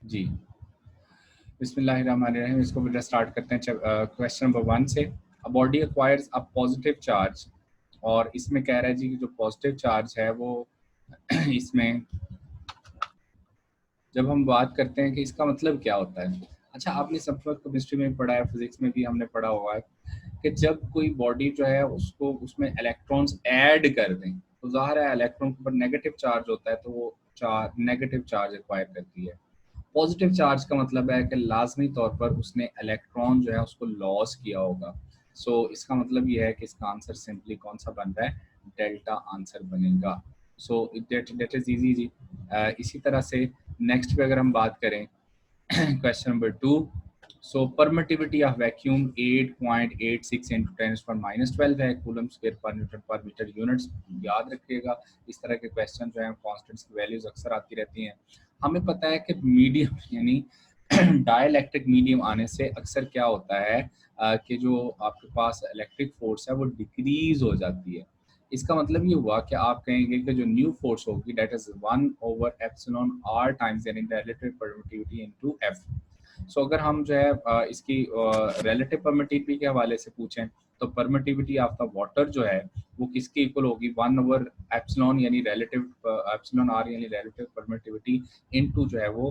जी, बिस्मिल्लाहिर्रहमानिर्रहीम। इसको पहले स्टार्ट करते हैं क्वेश्चन नंबर 1 से। A body acquires a positive charge, और इसमें कह रहा है जी कि जो पॉजिटिव चार्ज है वो इसमें जब हम बात करते हैं कि इसका मतलब क्या होता है। अच्छा, आपने सब वक्त केमिस्ट्री में पढ़ा है, फिजिक्स में भी हमने पढ़ा हुआ है कि जब कोई बॉडी जो है उसको उसमें इलेक्ट्रॉन्स ऐड कर दें तो ज़ाहिर है इलेक्ट्रॉन के ऊपर नेगेटिव चार्ज होता है, तो वो नेगेटिव चार्ज एक्वायर करती है। पॉजिटिव चार्ज का मतलब है कि लाजमी तौर पर उसने इलेक्ट्रॉन जो है उसको लॉस किया होगा। सो इसका मतलब ये है कि इसका आंसर सिंपली कौन सा बन रहा है, डेल्टा आंसर बनेगा। सो दैट इज इजी जी। इसी तरह से नेक्स्ट पे अगर हम बात करें question number 2। So permittivity of vacuum 8.86 into 10⁻12 है कूलम स्क्वायर पर न्यूटन पर मीटर यूनिट्स। याद रखिएगा, इस तरह के क्वेश्चन जो हैं कॉन्स्टेंट्स की वैल्यूज अक्सर आती रहती हैं। हमें पता है कि मीडियम यानी डाइलेक्ट्रिक मीडियम आने से अक्सर क्या होता है कि जो आपके पास इलेक्ट्रिक फोर्स है वो डिक्रीज हो जाती है। इसका मतलब ये हुआ कि आप कहेंगे कि जो न्यू फोर्स होगी दैट इज 1/एप्सिलॉन r टाइम्स यानी रिलेटिव परमिटिविटी इनटू f। सो अगर हम जो है इसकी रिलेटिव परमिटिविटी के हवाले से पूछें तो परमिटिविटी ऑफ द वाटर जो है वो किसके इक्वल होगी, 1/एप्सिलॉन यानी रिलेटिव एप्सिलॉन r यानी रिलेटिव परमिटिविटी इनटू जो है वो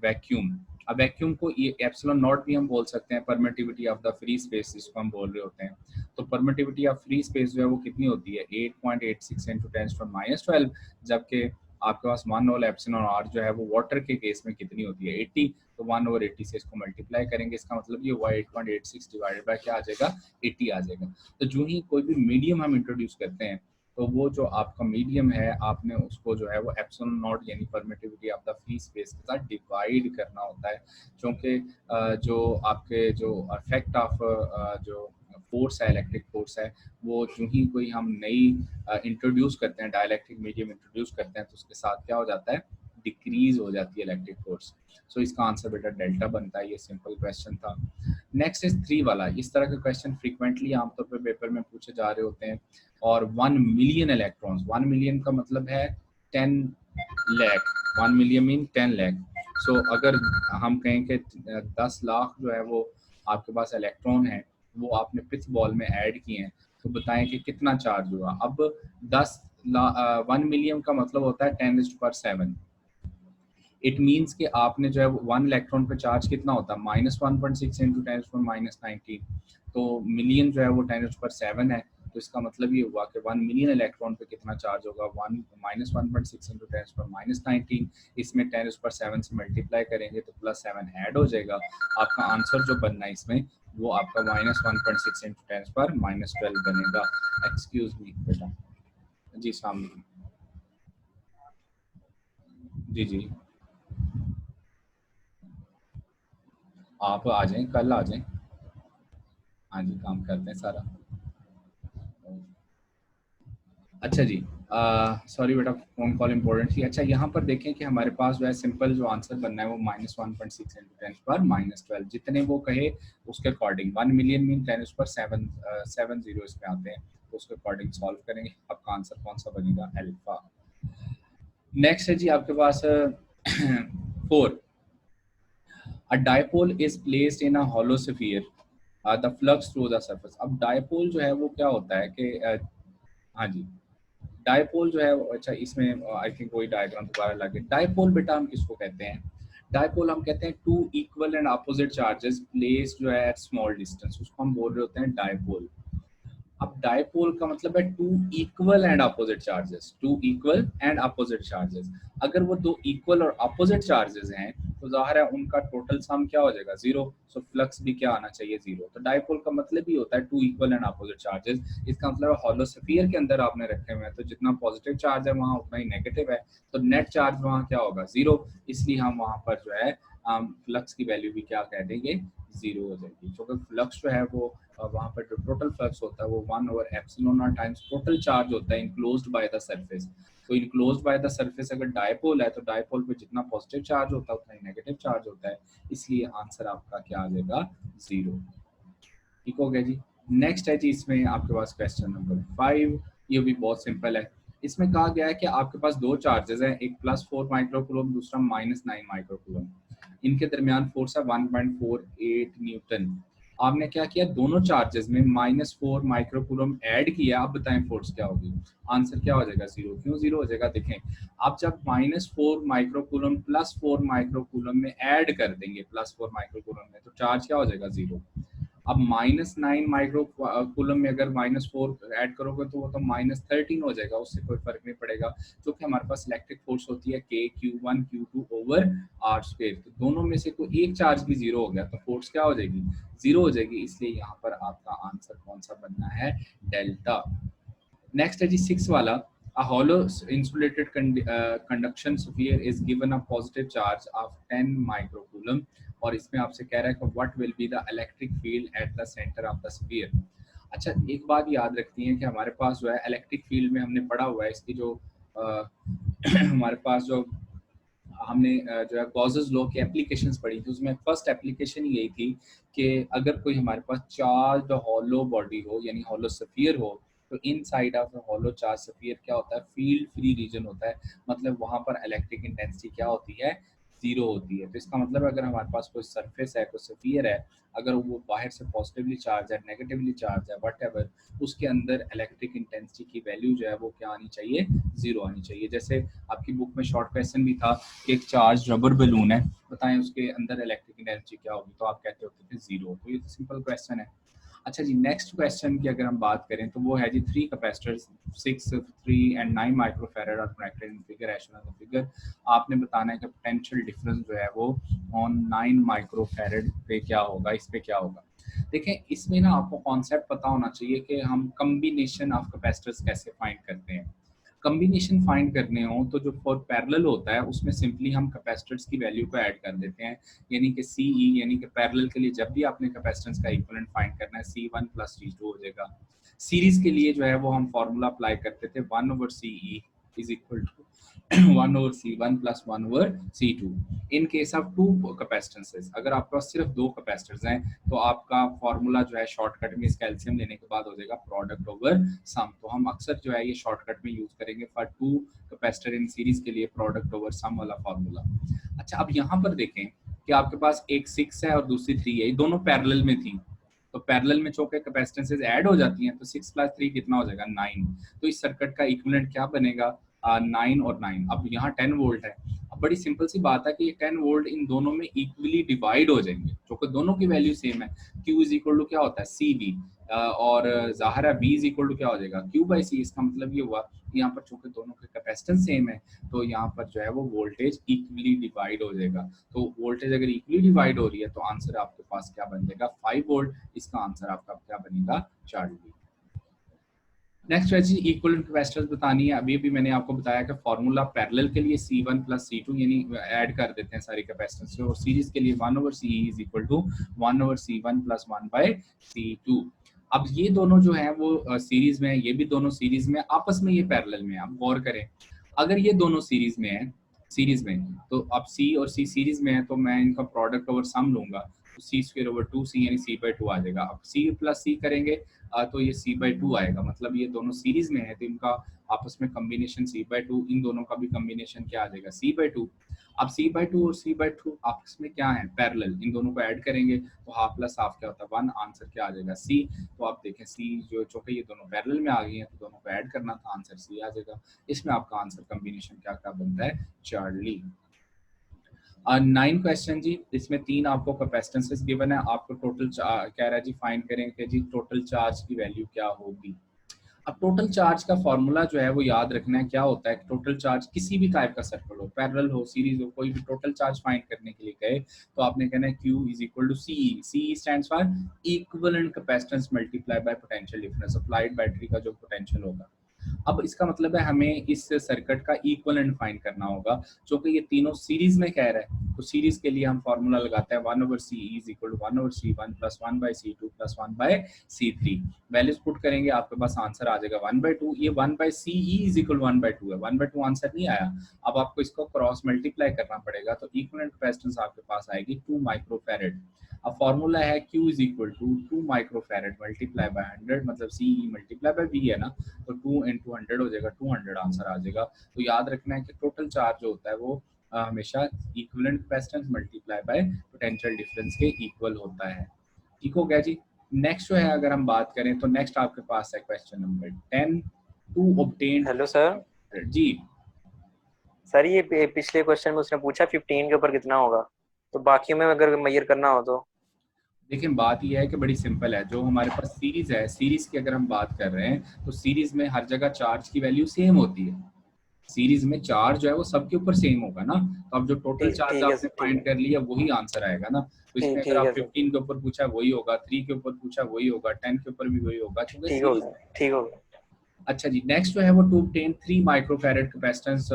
वैक्यूम। अब वैक्यूम को ये एप्सिलॉन नॉट भी हम बोल सकते हैं, permittivity of the free space जिसको हम बोल रहे होते हैं। तो परमिटिविटी ऑफ फ्री स्पेस जो है वो कितनी होती है, 8.86 इंटू 10⁻12, जबकि आपके पास 1/एप्सिलॉन r जो है वो वाटर के केस में कितनी होती है, 80। तो 1/80 से इसको मल्टीप्लाई करेंगे, इसका मतलब ये हुआ 8.86 डिवाइडेड बाय क्या आ जाएगा, 80 आ जाएगा। तो जो ही कोई भी मीडियम हम इंट्रोड्यूस करते हैं तो वो जो आपका मीडियम है आपने उसको जो है वो एप्सिलॉन नॉट यानी permittivity of the free space के साथ डिवाइड करना होता है। क्योंकि जो आपके जो इफेक्ट ऑफ जो फोर्स है, इलेक्ट्रिक फोर्स है, वो जो ही कोई हम नई इंट्रोड्यूस करते हैं, डायलैक्ट्रिक मीडियम इंट्रोड्यूस करते हैं तो उसके साथ क्या हो जाता है, डिक्रीज हो जाती है इलेक्ट्रिक फोर्स। सो इसका आंसर बेटा डेल्टा बनता है। ये सिंपल क्वेश्चन था। नेक्स्ट इज 3 वाला। इस तरह के क्वेश्चन फ्रीक्वेंटली आमतौर पर पेपर में पूछे जा रहे होते हैं। और 1 मिलियन इलेक्ट्रॉन्स, 1 मिलियन का मतलब है 10 लाख, 1 मिलियन मीन 10 लाख। सो अगर हम कहें कि 10 लाख जो है वो आपके पास इलेक्ट्रॉन है वो आपने पिच बॉल में ऐड किए हैं, तो बताएं कि कितना चार्ज हुआ। अब 1 मिलियन का मतलब होता है 10⁻7। इट मीन्स कि आपने जो है 1 इलेक्ट्रॉन पे चार्ज कितना होता है, -1.6 इंटू 10⁻19। तो मिलियन जो है वो 10⁻7 है। तो इसका मतलब ये हुआ कि 1 मिलियन इलेक्ट्रॉन पे कितना चार्ज होगा, 1 -1.6 इंटू 10⁻19। इसमें 10⁻7 से मल्टीप्लाई करेंगे तो +7 ऐड हो जाएगा। आपका आंसर जो बनना है इसमें वो आपका -1.6 इंटू 10⁻12 बनेगा। एक्सक्यूज मी बेटा। जी सामने। जी जी, आप आ जाएं, कल आ जाएं। हाँ जी, काम करते हैं सारा। अच्छा जी, सॉरी बेटा, फ़ोन कॉल इम्पोर्टेंट थी। अच्छा, यहाँ पर देखें कि हमारे पास जो है सिंपल जो आंसर बनना है वो -1.6 इंटू 10⁻12 जितने वो कहे उसके अकॉर्डिंग। 1 मिलियन मीन 10⁻7 7 जीरो इसमें आते हैं, तो उसके अकॉर्डिंग सॉल्व करेंगे। आपका आंसर कौन सा बनेगा, अल्फा। नेक्स्ट है जी आपके पास 4। A dipole is placed in a hollow sphere, the flux through the surface. अब डायपोल जो है वो क्या होता है कि हाँ जी, डायपोल जो है अच्छा इसमें आई थिंक वही डायग्राम दोबारा लगे। डायपोल बेटा हम किसको कहते हैं, डायपोल हम कहते हैं two equal and opposite charges placed जो है एट स्मॉल डिस्टेंस, उसको हम बोल रहे होते हैं डायपोल। अब डायपोल का मतलब है two equal and opposite charges, two equal and opposite charges. अगर वो दो इक्वल और अपोजिट चार्जेस हैं तो जाहिर है उनका टोटल सम क्या हो जाएगा, जीरो। सो फ्लक्स भी क्या आना चाहिए, जीरो। तो डायपोल का मतलब ही होता है two equal and opposite charges. इसका मतलब हॉलो स्फीयर के अंदर आपने रखे हुए हैं तो जितना पॉजिटिव चार्ज है वहाँ उतना ही नेगेटिव है, तो नेट चार्ज वहाँ क्या होगा, जीरो। इसलिए हम वहाँ पर जो है फ्लक्स की वैल्यू भी क्या कह देंगे, जीरो हो जाएगी। क्योंकि फ्लक्स जो है वो वहाँ पर जो टोटल फ्लक्स होता है वो 1/एप्सिलॉन टाइम्स टोटल चार्ज होता है इनक्लोज्ड बाय द सरफेस। तो इनक्लोज्ड बाय द सरफेस अगर डायपोल है तो डायपोल पे जितना पॉजिटिव चार्ज होता है उतना ही नेगेटिव चार्ज होता है, इसलिए आंसर आपका क्या आ जाएगा, जीरो। ठीक हो गया जी। नेक्स्ट है जी इसमें आपके पास क्वेश्चन नंबर 5। ये भी बहुत सिंपल है। इसमें कहा गया है कि आपके पास दो चार्जेस हैं, एक +4 माइक्रोकूलम, दूसरा -9 माइक्रोकूलम। इनके दरमियान फोर्स है 1.48 न्यूटन। आपने क्या किया, दोनों चार्जेस में -4 माइक्रोकूलम ऐड किया। अब बताएं फोर्स क्या होगी। आंसर क्या हो जाएगा, जीरो। क्यों जीरो हो जाएगा, देखें आप जब -4 माइक्रोकूलम +4 माइक्रोकूलम में ऐड कर देंगे, +4 माइक्रोकूलम में, तो चार्ज क्या हो जाएगा, जीरो। अब -9 माइक्रो कूलम में अगर -4 ऐड करोगे तो वो तो -13 हो जाएगा, उससे कोई फर्क नहीं पड़ेगा, क्योंकि हमारे पास इलेक्ट्रिक फोर्स होती है K Q1 Q2 over are square. तो दोनों में से कोई एक चार्ज भी जीरो हो गया तो फोर्स क्या हो जाएगी, जीरो हो जाएगी। इसलिए यहाँ पर आपका आंसर कौन सा बनना है, डेल्टा। नेक्स्ट है जी 6 वाला। A hollow insulated conduction sphere is given a positive charge of 10 microcoulomb, और इसमें आपसे कह रहा है कि what will be the electric field at the center of the sphere। अच्छा, एक बात याद रखती है कि हमारे पास जो है इलेक्ट्रिक फील्ड में हमने पढ़ा हुआ है, इसकी जो हमारे पास जो हमने जो है गॉसेस लॉ की एप्लीकेशंस पढ़ी थी, उसमें फर्स्ट एप्लीकेशन यही थी कि अगर कोई हमारे पास चार्ज हॉलो बॉडी हो, यानी हॉलो स्फीयर हो, तो inside of hollow charge sphere क्या होता है, फील्ड फ्री रीजन होता है। मतलब वहां पर इलेक्ट्रिक इंटेंसिटी क्या होती है, जीरो होती है। तो इसका मतलब अगर हमारे पास कोई सरफेस है, कोई स्फीयर है, अगर वो बाहर से पॉजिटिवली चार्ज है, नेगेटिवली चार्ज है, वट उसके अंदर इलेक्ट्रिक इंटेंसिटी की वैल्यू जो है वो क्या आनी चाहिए, जीरो आनी चाहिए। जैसे आपकी बुक में शॉर्ट क्वेश्चन भी था कि एक चार्ज रबर बलून है, बताएं उसके अंदर इलेक्ट्रिक एनर्जी क्या होगी, तो आप कहते होते थे जीरो। तो ये तो सिंपल क्वेश्चन है। अच्छा जी, नेक्स्ट क्वेश्चन की अगर हम बात करें तो वो है जी 3 capacitors 6, 3 and 9 microfarad are connected in figure as shown in the figure. आपने बताना है कि पोटेंशियल डिफरेंस जो है वो ऑन 9 माइक्रोफैराड पे क्या होगा, इस पे क्या होगा। देखें, इसमें ना आपको कॉन्सेप्ट पता होना चाहिए कि हम कम्बिनेशन ऑफ कैपेसिटर्स कैसे फाइंड करते हैं। कम्बिनेशन फाइंड करने हो तो जो फॉर पैरेलल होता है उसमें सिंपली हम कैपेसिटर्स की वैल्यू को ऐड कर देते हैं, यानी कि CE, यानी कि पैरेलल के लिए जब भी आपने कैपेसिटेंस का इक्विवेलेंट फाइंड करना है C1 + C2 हो जाएगा। सीरीज के लिए जो है वो हम फार्मूला अप्लाई करते थे 1/CE is equal to 1/C1 + 1/C2। In case of two capacitances, अगर आपके पास सिर्फ दो कैपेसिटर्स हैं तो आपका फार्मूला जो है शॉर्टकट में इसका एलसीएम लेने के बाद हो जाएगा प्रोडक्ट ओवर सम। तो हम अक्सर जो है ये शॉर्टकट में यूज करेंगे for two capacitor in series के लिए प्रोडक्ट ओवर सम वाला फार्मूला। अच्छा, अब यहाँ पर देखें कि आपके पास एक 6 है और दूसरी 3 है, ये दोनों पैरेलल में थी, तो पैरेलल में चूंकि कैपेसिटेंसेस ऐड हो जाती हैं तो 6 + 3 कितना हो जाएगा, 9। तो इस सर्किट का इक्विवेलेंट क्या बनेगा, 9 और 9। अब यहाँ 10 वोल्ट है। अब बड़ी सिंपल सी बात है कि ये 10 वोल्ट इन दोनों में इक्वली डिवाइड हो जाएंगे, क्योंकि दोनों की वैल्यू सेम है। Q इज इक्वल टू क्या होता है, CV, और ज़ाहिर है V इज इक्वल टू क्या हो जाएगा, Q/C। इसका मतलब ये हुआ यहाँ पर चूंकि दोनों के कैपेसिटेंस सेम है तो यहाँ पर जो है वो वोल्टेज इक्वली डिवाइड हो जाएगा। तो वोल्टेज अगर इक्वली डिवाइड हो रही है तो आंसर आपके पास क्या बन जाएगा, 5 वोल्ट। इसका आंसर आपका क्या बनेगा, 4 डिग्री। नेक्स्ट है जी इक्विवेलेंट कैपेसिटेंस बतानी है। अभी भी मैंने आपको बताया कि फार्मूला पैरेलल के लिए C1 + C2 यानी ऐड कर देते हैं सारी कैपेसिटेंस और सीरीज के लिए 1/CE is equal to 1/C1 + 1/C2। अब ये दोनों जो हैं वो सीरीज में है, ये भी दोनों सीरीज में, आपस में ये पैरेलल में है। आप गौर करें, अगर ये दोनों सीरीज में तो अब C और C सीरीज में है तो मैं इनका प्रोडक्ट ओवर सम लूंगा, तो C²/2C यानी C/2 आ जाएगा। अब C + C करेंगे तो ये C/2 आएगा, मतलब ये दोनों सीरीज में है तो इनका आपस में कॉम्बिनेशन C/2, इन दोनों का भी कॉम्बिनेशन क्या आ जाएगा, C/2। अब C/2 और C/2 आपस में क्या है, पैरेलल, इन दोनों को ऐड करेंगे तो हाफ प्लस हाफ क्या होता है, 1। आंसर क्या आ जाएगा, C। तो आप देखें C जो चूंकि ये दोनों पैरेलल में आ गई हैं तो दोनों को ऐड करना था, आंसर C आ जाएगा। इसमें आपका आंसर कॉम्बिनेशन क्या क्या बनता है, चार्ली। 9 क्वेश्चन जी, इसमें 3 आपको कैपेसिटेंसेस गिवन है, आपको टोटल कह रहा है जी फाइंड करें कि जी टोटल चार्ज की वैल्यू क्या होगी। अब टोटल चार्ज का फॉर्मूला जो है वो याद रखना है, क्या होता है टोटल चार्ज, किसी भी टाइप का सर्कल हो, पैरेलल हो, सीरीज हो, कोई भी टोटल चार्ज फाइंड करने के लिए कहे तो आपने कहना है Q is equal to CE। CE stands for equivalent capacitance multiply by potential difference, applied battery का जो पोटेंशियल होगा। अब इसका मतलब है हमें इस सर्किट का इक्विवेलेंट फाइंड करना होगा, क्योंकि ये तीनों सीरीज में कह रहा है, तो तो सीरीज के लिए हम फॉर्मूला लगाते हैं 1/c is equal to 1/c1 plus 1/c2 plus 1/c3। Values put करेंगे, आपके पास आंसर आ जाएगा 1/2। ये 1/ce इज इक्वल 1/2 है, 1/2 आंसर नहीं आया। अब आपको इसको क्रॉस मल्टीप्लाई करना पड़ेगा, तो इक्विवेलेंट कैपेसिटेंस आपके पास आएगी 2 माइक्रोफैरड। अब फॉर्मूला है Q is equal to 2 microfarad multiply by 100, मतलब CE मल्टीप्लाई बाय V है ना, तो 2 into 100 हो जाएगा, 200 आंसर आ जाएगा। तो याद रखना है कि टोटल चार्ज जो होता है वो हमेशा equivalent capacitance multiply by potential difference के इक्वल होता है। ठीक हो गया जी। नेक्स्ट जो है अगर हम बात करें तो नेक्स्ट आपके पास है question number 10 to obtain. Hello sir. जी सर ये पिछले क्वेश्चन में उसने पूछा 15 के ऊपर कितना होगा, तो बाकी में अगर मेजर करना हो तो। देखिए बात यह है कि बड़ी सिंपल है, जो हमारे पास सीरीज है, सीरीज की अगर हम बात कर रहे हैं तो सीरीज में हर जगह चार्ज की वैल्यू सेम होती है। सीरीज में चार्ज जो है वो सबके ऊपर सेम होगा ना, तो अब जो टोटल चार्ज ठीक है आपने सर, ठीक फाइंड है, कर लिया वही आंसर आएगा ना। तो इसमें अगर ठीक आप है सर, 15 के ऊपर पूछा वही होगा, 3 के ऊपर पूछा वही होगा, 10 के ऊपर भी वही होगा, क्योंकि ठीक हो सीरीज। गया, ठीक हो गया। अच्छा जी, नेक्स्ट जो है वो 2 obtain 3 माइक्रोफैरड कैपेसिटेंस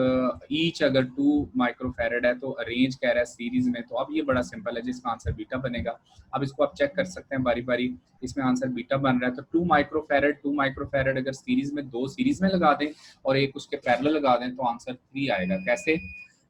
ईच, अगर 2 माइक्रोफैरड है तो अरेंज कह रहा है सीरीज में, तो अब ये बड़ा सिंपल है, जिसका आंसर बीटा बनेगा। अब इसको आप चेक कर सकते हैं बारी बारी, इसमें आंसर बीटा बन रहा है। तो 2 माइक्रोफैरड अगर सीरीज में, 2 सीरीज में लगा दें और एक उसके पैरेलल लगा दें तो आंसर 3 आएगा। कैसे?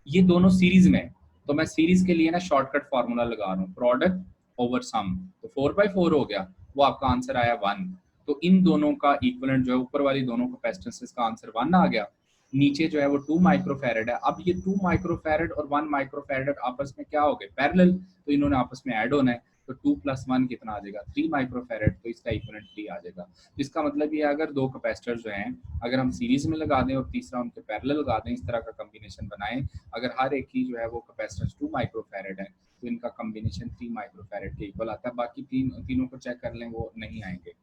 ये दोनों सीरीज में, तो मैं सीरीज के लिए ना शॉर्टकट फार्मूला लगा रहा हूँ, प्रोडक्ट ओवर सम, तो 4/4 हो गया, वो आपका आंसर आया 1। तो इन दोनों का इक्विवेलेंट जो है, ऊपर वाली दोनों कैपेसिटेंसेस का आंसर 1 आ गया, नीचे जो है वो 2 माइक्रोफैरड है। अब ये 2 माइक्रोफैरड और 1 माइक्रोफैरड आपस में क्या हो गए, पैरेलल, तो इन्होंने आपस में ऐड होना है। तो 2 + 1 कितना आ जाएगा, 3 माइक्रोफैरड, तो इसका इक्विवेलेंट 3 आ जाएगा। तो इसका मतलब ये अगर दो कैपेसिटर जो हैं अगर हम सीरीज में लगा दें और तीसरा उनके पैरेलल लगा दें, इस तरह का कॉम्बिनेशन बनाएं, अगर हर एक की जो है वो कैपेसिटेंस 2 माइक्रोफैरड है तो इनका कॉम्बिनेशन 3 माइक्रोफैरड के इक्वल आता है। बाकी तीनों को चेक कर लें, वो नहीं आएंगे।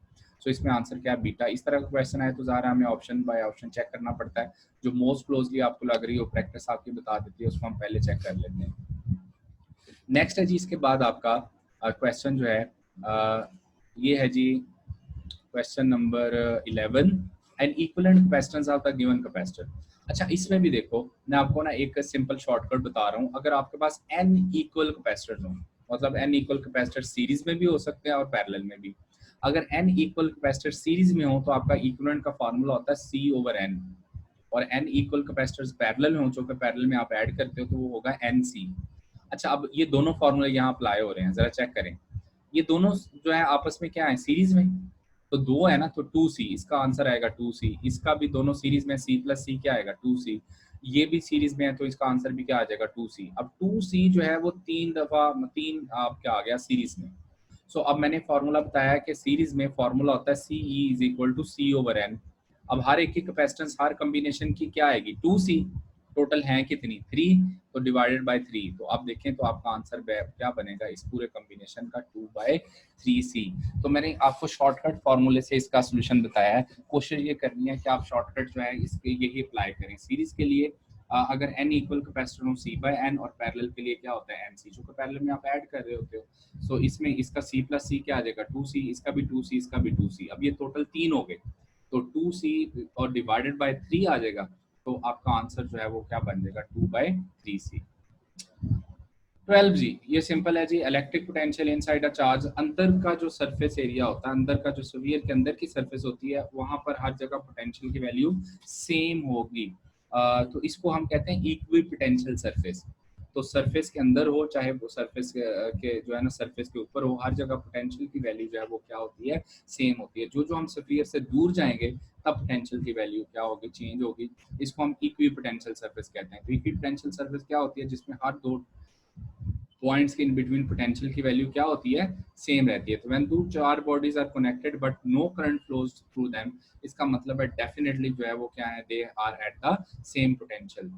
तो इसमें आंसर क्या है, बीटा। इस तरह का क्वेश्चन आए तो ज़ाहिर हमें ऑप्शन बाय ऑप्शन चेक करना पड़ता है, जो मोस्ट क्लोजली आपको लग रही हो, प्रैक्टिस आपकी बता देती है, उसको हम पहले चेक कर लेते हैं। नेक्स्ट है जी, इसके बाद आपका क्वेश्चन जो है ये है जी question number 11, an equivalent capacitance of the given capacitor. अच्छा, इसमें भी देखो, मैं आपको ना एक सिंपल शॉर्टकट बता रहा हूँ। अगर आपके पास n इक्वल कैपेसिटर हो, मतलब n इक्वल कैपेसिटर सीरीज में भी हो सकते हैं और पैरेलल में भी। अगर n इक्वल कैपेसिटर सीरीज में हो तो आपका इक्विवेलेंट का फार्मूला होता है C/n, और n इक्वल कैपेसिटर्स पैरेलल में हो, जो कि पैरेलल में आप ऐड करते हो, तो वो होगा NC। अच्छा, अब ये दोनों फार्मूले यहाँ अप्लाई हो रहे हैं, जरा चेक करें। ये दोनों जो है आपस में क्या है, सीरीज में, तो 2 है ना, तो 2C, इसका आंसर आएगा 2C। इसका भी दोनों सीरीज में, C+C क्या आएगा, 2C। ये भी सीरीज में है तो इसका आंसर भी क्या आ जाएगा, 2C। अब 2C जो है वो 3 आप क्या आ गया सीरीज में। सो अब मैंने फार्मूला बताया कि सीरीज में फार्मूला होता है CE is equal to C/n। अब हर एक की कैपेसिटेंस हर कॉम्बिनेशन की क्या आएगी, 2C। टोटल है कितनी, 3, तो डिवाइडेड बाय 3। तो आप देखें तो आपका आंसर क्या बनेगा इस पूरे कॉम्बिनेशन का, 2/3C। तो मैंने आपको शॉर्टकट फार्मूले से इसका सोल्यूशन बताया है। कोशिश ये करनी है कि आप शॉर्टकट जो है इसके यही अप्लाई करें। सीरीज के लिए अगर n इक्वल कैपेसिटर हो C/n, और पैरेलल के लिए क्या होता है NC, जो कि पैरेलल में आप ऐड कर रहे होते हो। सो इसमें इसका C+C क्या आ जाएगा, 2C, इसका भी 2C, इसका भी 2C। अब ये टोटल 3 हो गए, तो 2C और डिवाइडेड बाय 3 आ जाएगा, तो आपका आंसर जो है वो क्या बन जाएगा, 2/3C। 12 जी, ये सिंपल है जी। Electric potential inside a charge, अंदर का जो सरफेस एरिया होता है, अंदर का जो स्फीयर के अंदर की सरफेस होती है, वहां पर हर जगह पोटेंशियल की वैल्यू सेम होगी। तो इसको हम कहते हैं इक्वी पोटेंशियल सरफेस। तो सरफेस के अंदर हो चाहे वो सरफेस के जो है ना सरफेस के ऊपर हो, हर जगह पोटेंशियल की वैल्यू जो है वो क्या होती है, सेम होती है। जो जो हम स्फीयर से दूर जाएंगे तब पोटेंशियल की वैल्यू क्या होगी, चेंज होगी। इसको हम इक्वी पोटेंशियल सरफेस कहते हैं। तो इक्वी पोटेंशियल सरफेस क्या होती है, जिसमें हर दो पॉइंट्स के इन बिटवीन पोटेंशियल की वैल्यू क्या होती है, सेम रहती है। तो व्हेन टू चार bodies are connected but no current flows through them, इसका मतलब है डेफिनेटली जो है वो क्या है, they are at the same potential.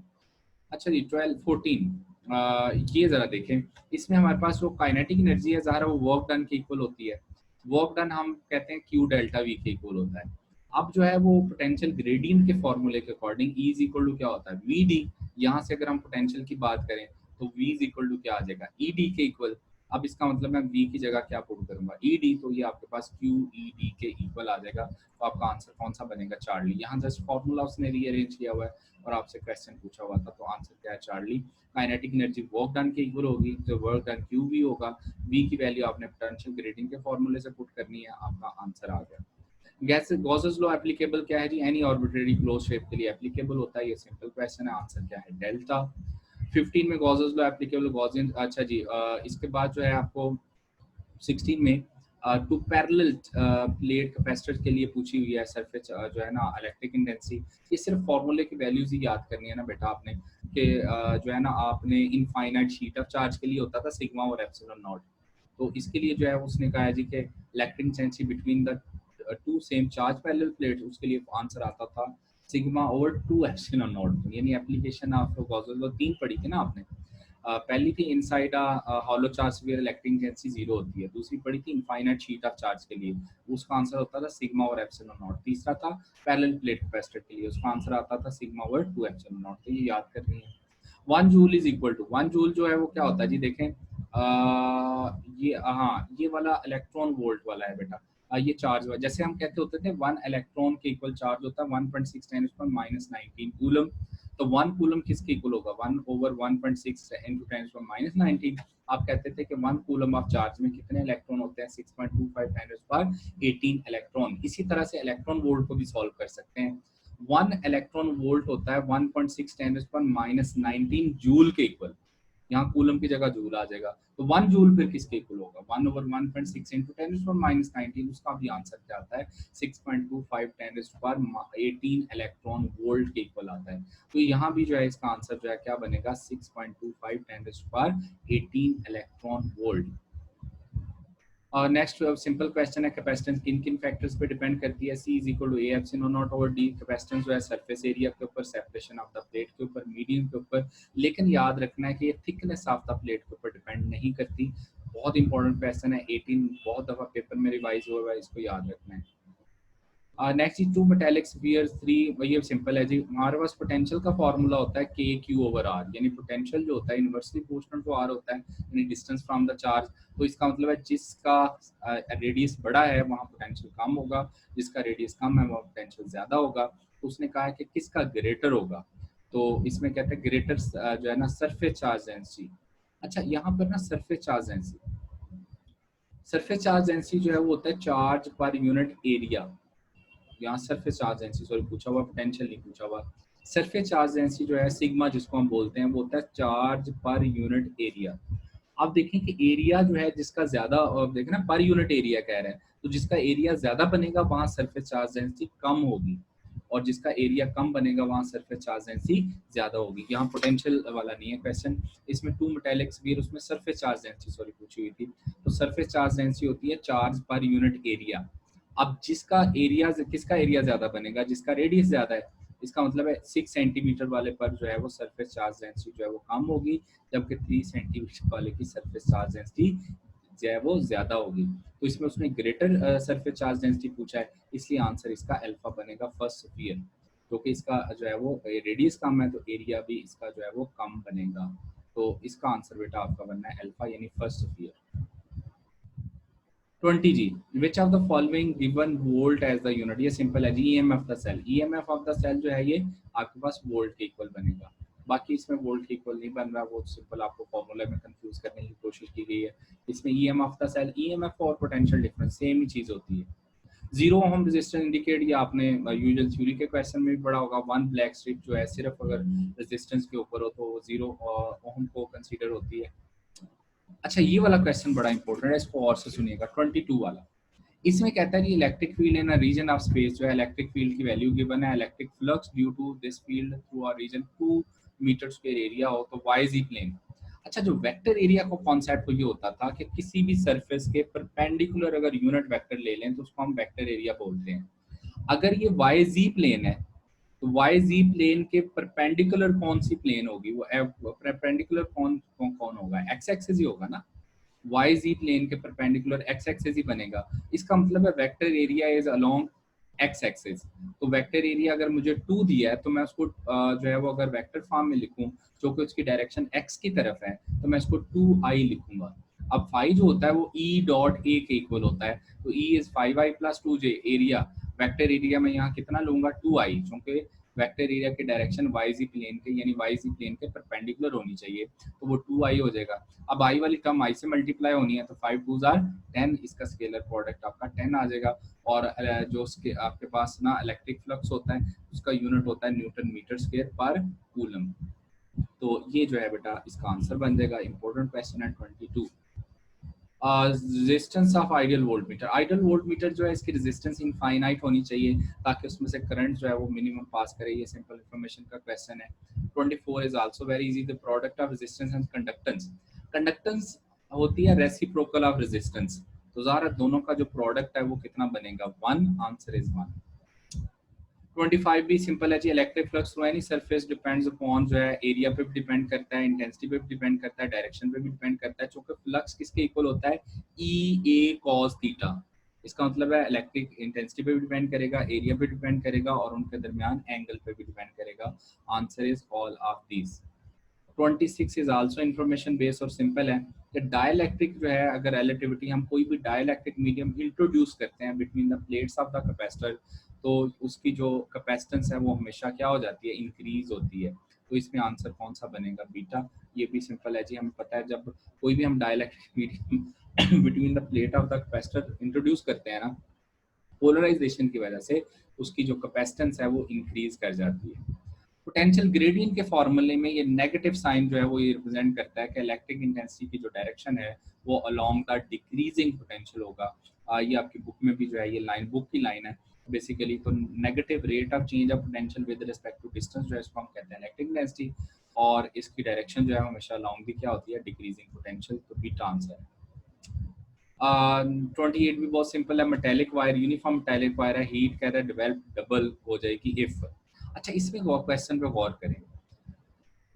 अच्छा जी, 12 14 ये जरा देखें। इसमें हमारे पास जो काइनेटिक एनर्जी है ज़ाहिर वो वर्क डन के इक्वल होती है। वर्क डन हम कहते हैं Q डेल्टा V के इक्वल होता है। अब जो है वो पोटेंशियल ग्रेडियंट के फॉर्मूले के according E is equal to क्या होता है, VD। यहाँ से अगर हम पोटेंशियल की बात करें तो V इज इक्वल टू क्या आ जाएगा, ED के इक्वल। अब इसका मतलब मैं v की जगह क्या पुट करूंगा, ed, तो ये आपके पास q e d के इक्वल आ जाएगा। तो आपका आंसर कौन सा बनेगा, चार्ली। यहाँ जस्ट फॉर्मूला उसने रीअरेंज किया हुआ है और आपसे क्वेश्चन पूछा हुआ था, तो आंसर क्या है, Charlie. Kinetic energy work done के इक्वल होगी, तो वर्क डन क्यू भी होगा। v की वैल्यू आपने पोटेंशियल ग्रेडिंग के फॉर्मूले से पुट करनी है, आपका आंसर आ गया। गॉसेस लॉ एप्लीकेबल क्या है जी, एनी आर्बिट्रेरी क्लोज शेप के लिए एप्लीकेबल होता है, ये सिंपल क्वेश्चन है, आंसर क्या है, डेल्टा। 15 में गॉसेस लॉ एप्लीकेबल गॉसियन, अच्छा जी, इसके बाद जो है आपको 16 में टू पैरेलल प्लेट कैपेसिटर के लिए पूछी हुई है सरफेस जो है ना इलेक्ट्रिक इंटेंसिटी। ये सिर्फ फॉर्मूले की वैल्यूज ही याद करनी है ना बेटा आपने, कि जो है ना आपने इनफाइनाइट शीट ऑफ चार्ज के लिए होता था सिग्मा और एप्सिलॉन नॉट। तो इसके लिए जो है उसने कहा है जी कि electric intensity between the two same charge parallel plate, उसके लिए आंसर आता था सिग्मा ओवर 2 एप्सिलॉन नॉट। यानी एप्लीकेशन ऑफ गॉसेस लॉ 3 पढ़ी थी ना आपने। पहली थी inside hollow charge where electric intensity zero होती है, दूसरी पढ़ी थी इनफाइनाइट शीट ऑफ चार्ज के लिए, उसका आंसर होता था सिग्मा और एप्सिलॉन नॉट। तीसरा था पैरेलल प्लेट कैपेसिटर के लिए, उसका आंसर आता था सिग्मा ओवर 2 एप्सिलॉन नॉट। तो ये याद करनी है। 1 joule is equal to, 1 joule जो है वो क्या होता है जी, देखें ये हाँ ये वाला इलेक्ट्रॉन वोल्ट वाला है बेटा। ये चार्ज, जैसे हम कहते होते थे 1 इलेक्ट्रॉन के इक्वल चार्ज होता है 1.6 × -19 कूलम। तो 1 कूलम किसके इक्वल होगा, 1 ओवर 1.6 × 10⁻19। आप कहते थे कि 1 कूलम ऑफ चार्ज में कितने इलेक्ट्रॉन होते हैं, 6.25 × 10⁻18 इलेक्ट्रॉन। इसी तरह से इलेक्ट्रॉन वोल्ट को भी सॉल्व कर सकते हैं। 1 इलेक्ट्रॉन वोल्ट होता है 1.6 × 10⁻19 जूल के इक्वल। यहाँ कूलम की जगह जूल आ जाएगा, तो 1 जूल फिर किसके इक्वल होगा, 1 ओवर 1.6 × 10⁻19। उसका भी आंसर क्या आता है, 6.25 10⁻18 इलेक्ट्रॉन वोल्ट के इक्वल आता है। तो यहाँ भी जो है इसका आंसर जो है क्या बनेगा, 6.25 10⁻18 इलेक्ट्रॉन वोल्ट। और नेक्स्ट सिंपल क्वेश्चन है, कैपेसिटेंस किन किन फैक्टर्स पे डिपेंड करती है, C is equal to A epsilon naught over D। Capacitance जो है सरफेस एरिया के ऊपर, सेपरेशन ऑफ द प्लेट के ऊपर, मीडियम के ऊपर। लेकिन याद रखना है कि ये थिकनेस ऑफ द प्लेट के ऊपर डिपेंड नहीं करती। बहुत इंपॉर्टेंट क्वेश्चन है, 18 बहुत दफा पेपर में रिवाइज हुआ है, इसको याद रखना है। Next is two metallic spheres 3, ये सिंपल है जी। हमारे पास पोटेंशियल का फॉर्मूला होता है KQ ओवर R, यानी पोटेंशियल जो होता है इनवर्सली प्रोपोर्शनल टू R होता है, यानी डिस्टेंस फ्रॉम द चार्ज। तो इसका मतलब है जिसका रेडियस बड़ा है वहाँ पोटेंशियल कम होगा, जिसका रेडियस कम है वहाँ पोटेंशियल ज्यादा होगा। तो उसने कहा है कि किसका ग्रेटर होगा, तो इसमें कहते हैं ग्रेटर जो है ना सरफेस चार्ज डेंसिटी। अच्छा यहाँ पर ना surface charge density, surface charge density जो है वो होता है चार्ज पर यूनिट एरिया। यहाँ सरफेस चार्ज डेंसिटी सॉरी पूछा हुआ, पोटेंशियल नहीं पूछा हुआ। सरफेस चार्ज डेंसिटी जो है सिग्मा जिसको हम बोलते हैं वो होता है चार्ज पर यूनिट एरिया। आप देखें कि एरिया जो है जिसका ज्यादा, और देखें ना पर यूनिट एरिया कह रहे हैं, तो जिसका एरिया ज्यादा बनेगा वहां सरफेस चार्ज डेंसिटी कम होगी, और जिसका एरिया कम बनेगा वहां सरफेस चार्ज डेंसिटी ज्यादा होगी। यहाँ पोटेंशियल वाला नहीं है क्वेश्चन, इसमें टू मेटालिक स्फीयर, उसमें सरफेस चार्ज डेंसिटी सॉरी पूछी हुई थी। तो सरफेस चार्ज डेंसिटी होती है चार्ज पर यूनिट एरिया। अब जिसका एरिया, किसका एरिया ज्यादा बनेगा, जिसका रेडियस ज्यादा है, इसका मतलब है 6 सेंटीमीटर वाले पर जो है वो सरफेस चार्ज डेंसिटी जो है वो कम होगी, जबकि 3 सेंटीमीटर वाले की सरफेस चार्ज डेंसिटी जो है वो ज्यादा होगी। तो इसमें उसने ग्रेटर सरफेस चार्ज डेंसिटी पूछा है, इसलिए आंसर इसका अल्फा बनेगा फर्स्ट स्फीयर, क्योंकि इसका जो है वो रेडियस कम है तो एरिया भी इसका जो है वो कम बनेगा। तो इसका आंसर बेटा आपका बनना है अल्फा यानी फर्स्ट स्फीयर। 20 जी, which of the following given volt as the unit, ये सिंपल है जी, EMF the cell, EMF of the cell जो है ये आपके पास वोल्ट के इक्वल बनेगा। बाकी इसमें वोल्ट के इक्वल नहीं बन रहा, वो सिंपल आपको फॉर्मूले में कंफ्यूज करने की कोशिश की गई है। इसमें ईएमएफ द सेल, ईएमएफ और पोटेंशियल डिफरेंस सेम ही चीज होती है। 0 ओम रेजिस्टेंस इंडिकेट, ये आपने यूजुअल थ्योरी के क्वेश्चन में भी पढ़ा होगा। 1 ब्लैक स्ट्रिप जो है सिर्फ अगर रेजिस्टेंस के ऊपर हो तो 0 ओम को कंसीडर होती है। अच्छा ये वाला क्वेश्चन बड़ा इंपॉर्टेंट है, इसको और से सुनिएगा, 22 वाला। इसमें कहता है कि electric field in a region of space, जो है इलेक्ट्रिक फील्ड की वैल्यू गिवन है, electric flux due to this field through a region 2 metre square area हो तो वाई इज प्लेन। अच्छा जो वेक्टर एरिया को कॉन्सेप्ट तो ये होता था कि किसी भी सरफेस के परपेंडिकुलर अगर यूनिट वेक्टर ले लें तो उसको हम वेक्टर एरिया बोलते हैं। अगर ये वाई जी प्लेन है तो वाई जी प्लेन के परपेंडिकुलर कौन सी प्लेन होगी, वो परपेंडिकुलर कौन होगा, एक्स एक्सिस ही होगा ना। वाई जी प्लेन के परपेंडिकुलर एक्स एक्सिस ही बनेगा। इसका मतलब है vector area is along x axis. तो वेक्टर एरिया अगर मुझे 2 दिया है तो मैं उसको जो है वो अगर वेक्टर फॉर्म में लिखूं जो कि उसकी डायरेक्शन एक्स की तरफ है तो मैं इसको 2i लिखूंगा। अब फाई जो होता है वो ई डॉट ए के इक्वल होता है, तो E is 5i plus 2j area, vector area में यहाँ कितना लूंगा 2i, क्योंकि वेक्टर एरिया की डायरेक्शन वाईजी प्लेन के यानी वाईजी प्लेन के परपेंडिकुलर होनी चाहिए, तो वो 2i हो जाएगा। अब आई वाली टर्म आई से मल्टीप्लाई होनी है, तो 5 2 आर 10, इसका स्केलर प्रोडक्ट आपका 10 आ जाएगा। और जो उसके आपके पास ना इलेक्ट्रिक फ्लक्स होता है उसका यूनिट होता है न्यूटन मीटर स्क्वायर पर कूलम। तो ये जो है बेटा इसका आंसर बन जाएगा। इंपॉर्टेंट क्वेश्चन है 22। Resistance of ideal volt meter, ideal volt meter जो है इसकी रेजिस्टेंस इनफाइनाइट होनी चाहिए ताकि उसमें से करंट जो है वो मिनिमम पास करे, ये सिंपल इंफॉर्मेशन का क्वेश्चन है। 24 is also very easy, the product of resistance and conductance, conductance होती है रेसिप्रोकल ऑफ रेजिस्टेंस, तो ज़ाहिर दोनों का जो प्रोडक्ट है वो कितना बनेगा 1, आंसर इज 1। 25 भी सिंपल है जी, electric flux through any surface depends upon जो है एरिया पे भी डिपेंड करता है, इंटेंसिटी पे भी डिपेंड करता है, डायरेक्शन पे भी डिपेंड करता है, क्योंकि फ्लक्स किसके इक्वल होता है ई ए कॉस थीटा, इसका मतलब है इलेक्ट्रिक इंटेंसिटी पे भी डिपेंड करेगा, एरिया पे डिपेंड करेगा और उनके दरमियान एंगल पे भी डिपेंड करेगा। Answer is all of these. 26 is also information based और सिंपल है कि डाइलेक्ट्रिक जो है, अगर रिलेटिविटी हम कोई भी डाइलेक्ट्रिक मीडियम इंट्रोड्यूस करते हैं between the plates of the capacitor, तो उसकी जो कैपेसिटेंस है वो हमेशा क्या हो जाती है, इंक्रीज होती है। तो इसमें आंसर कौन सा बनेगा, बीटा। ये भी सिंपल है जी, हमें पता है जब कोई भी हम dielectric medium between the plate of the capacitor introduce करते हैं ना, पोलराइजेशन की वजह से उसकी जो कैपेसिटेंस है वो इंक्रीज कर जाती है। पोटेंशियल ग्रेडियंट के फॉर्मूले में ये नेगेटिव साइन जो है वो ये रिप्रेजेंट करता है कि इलेक्ट्रिक इंटेंसिटी की जो डायरेक्शन है वो अलोंग द डिक्रीजिंग पोटेंशियल होगा। ये आपकी बुक में भी जो है ये लाइन, बुक की लाइन है बेसिकली। तो negative rate of change of potential with respect to distance जो है इसको हम कहते हैं इलेक्ट्रिक इंटेंसिटी, और इसकी डायरेक्शन जो है हमेशा अलोंग दी क्या होती है, डिक्रीजिंग पोटेंशियल। तो बीटा आंसर है। 28 भी बहुत सिंपल है, metallic wire, uniform metallic wire है, हीट कह रहा है डेवलप डबल हो जाएगी इफ। अच्छा इसमें क्वेश्चन पे गौर करें,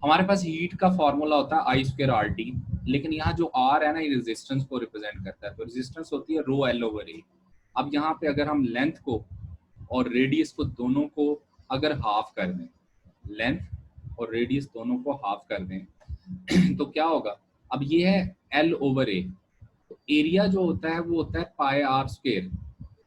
हमारे पास हीट का फॉर्मूला होता है आई स्क्वायर आर टी, लेकिन यहाँ जो आर है ना ये रेजिस्टेंस को रिप्रेजेंट करता है, तो रेजिस्टेंस होती है रो एल ओवर ए। अब यहाँ पे अगर हम लेंथ को और रेडियस को दोनों को अगर हाफ कर दें, लेंथ और रेडियस दोनों को हाफ कर दें तो क्या होगा, अब ये है एल ओवर ए, तो एरिया जो होता है वो होता है पाई आर स्क्वायर,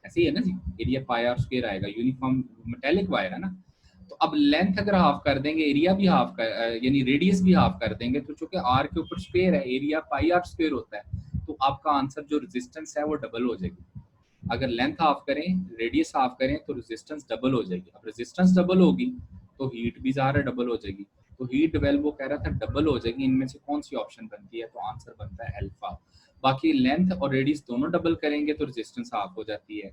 ऐसे ही है ना जी, एरिया पाई आर स्क्वायर आएगा, यूनिफॉर्म मेटेलिक वायर है ना। तो अब लेंथ अगर हाफ कर देंगे, एरिया भी हाफ कर यानी रेडियस भी हाफ कर देंगे, तो चूंकि आर के ऊपर स्क्वायर है, एरिया पाई आर स्क्वायर होता है, तो आपका आंसर जो रेजिस्टेंस है वो डबल हो जाएगी। अगर लेंथ हाफ करें, रेडियस हाफ करें, तो रेजिस्टेंस डबल हो जाएगी। अब रेजिस्टेंस डबल होगी तो हीट भी ज़्यादा डबल हो जाएगी, तो हीट डबल वो कह रहा था डबल हो जाएगी, इनमें से कौन सी ऑप्शन बनती है, तो आंसर बनता है अल्फा। बाकी लेंथ और रेडियस दोनों डबल करेंगे तो रेजिस्टेंस हाफ हो जाती है,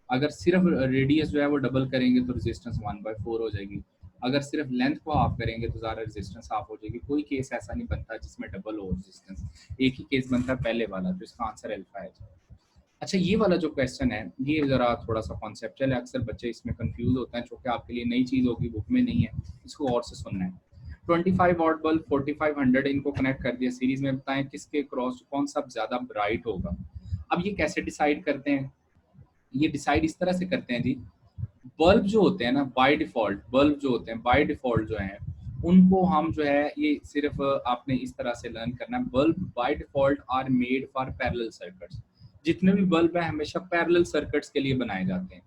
अगर सिर्फ रेडियस जो है वो डबल करेंगे तो रेजिस्टेंस 1/4 हो जाएगी, अगर सिर्फ लेंथ को हाफ करेंगे तो ज़्यादा रेजिस्टेंस हाफ हो जाएगी। कोई केस ऐसा नहीं बनता जिसमें डबल हो रेजिस्टेंस, एक ही केस बनता है पहले वाला, तो इसका आंसर अल्फा है। अच्छा ये वाला जो क्वेश्चन है ये ज़रा थोड़ा सा कॉन्सेप्चुअल है, अक्सर बच्चे इसमें कंफ्यूज होते हैं, क्योंकि आपके लिए नई चीज़ होगी, बुक में नहीं है, इसको और से सुनना है। 25 वॉट बल्ब 4500 इनको कनेक्ट कर दिया सीरीज में, बताएं किसके क्रॉस कौन सा ज़्यादा ब्राइट होगा। अब ये कैसे डिसाइड करते हैं, ये डिसाइड इस तरह से करते हैं जी, बल्ब जो होते हैं ना बाय डिफॉल्ट, बल्ब जो होते हैं बाय डिफॉल्ट जो हैं उनको हम जो है ये सिर्फ आपने इस तरह से लर्न करना है, bulb by default are made for parallel circuits. जितने भी बल्ब है हमेशा पैरेलल सर्किट्स के लिए बनाए जाते हैं।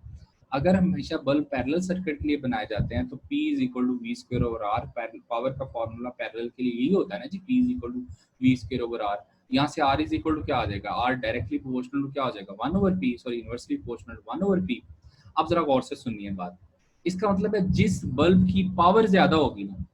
अगर हमेशा बल्ब पैरेलल सर्किट के लिए बनाए जाते हैं तो P is equal to V square over R, power का फॉर्मूला पैरेलल के लिए यही होता है ना जी, P is equal to V square over R. यहाँ से R इज इक्वल टू क्या आ जाएगा, R डायरेक्टली प्रोपोर्शनल टू क्या हो जाएगा 1 over P, sorry inversely proportional 1 over P। अब जरा गौर से सुनिए बात, इसका मतलब है जिस बल्ब की पावर ज्यादा होगी ना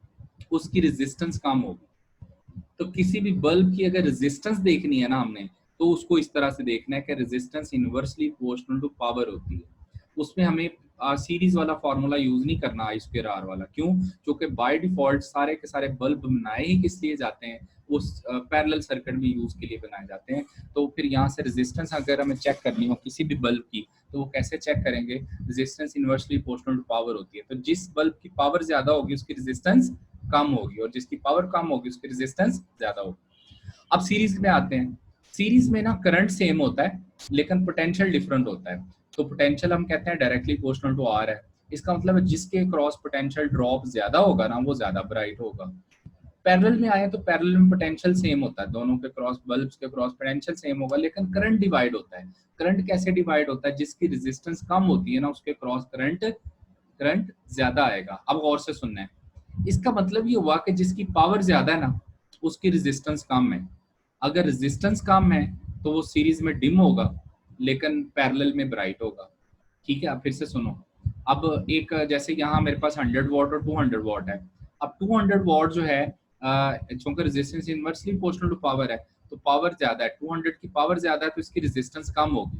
उसकी रेजिस्टेंस कम होगी। तो किसी भी बल्ब की अगर रेजिस्टेंस देखनी है ना हमने, तो उसको इस तरह से देखना है कि resistance inversely proportional to power होती है। उसमें हमें सीरीज वाला फॉर्मूला यूज नहीं करना आई स्क्वायर आर वाला, क्यों, क्योंकि बाय डिफॉल्ट सारे के सारे बल्ब बनाए ही किस लिए जाते हैं, उस पैरेलल सर्किट में यूज के लिए बनाए जाते हैं। तो फिर यहाँ से रेजिस्टेंस अगर हमें चेक करनी हो किसी भी बल्ब की, तो वो कैसे चेक करेंगे, resistance inversely proportional to power होती है, तो जिस बल्ब की पावर ज्यादा होगी उसकी रेजिस्टेंस कम होगी, और जिसकी पावर कम होगी उसकी रेजिस्टेंस ज्यादा होगी। अब सीरीज में आते हैं, सीरीज में ना करंट सेम होता है लेकिन पोटेंशियल डिफरेंट होता है, तो पोटेंशियल हम कहते हैं डायरेक्टली प्रोपोर्शनल टू आर है। इसका मतलब है जिसके क्रॉस पोटेंशियल ड्रॉप ज्यादा होगा ना वो ज्यादा ब्राइट होगा। पैरेलल में आए तो पैरेलल में पोटेंशियल सेम होता है, दोनों के क्रॉस बल्ब्स के क्रॉस पोटेंशियल सेम होगा, लेकिन करंट डिवाइड होता है। करंट कैसे डिवाइड होता है? जिसकी रेजिस्टेंस कम होती है ना उसके क्रॉस करंट करंट ज्यादा आएगा। अब गौर से सुनना है, इसका मतलब ये हुआ कि जिसकी पावर ज्यादा है ना उसकी रेजिस्टेंस कम है। अगर रेजिस्टेंस कम है तो वो सीरीज में डिम होगा लेकिन पैरेलल में ब्राइट होगा। ठीक है, अब फिर से सुनो। अब एक जैसे यहाँ मेरे पास 100 वॉट और 200 वॉट है। अब 200 वॉट जो है चूंकि resistance inversely proportional to power है तो पावर ज्यादा है, 200 की पावर ज्यादा है तो इसकी रेजिस्टेंस कम होगी।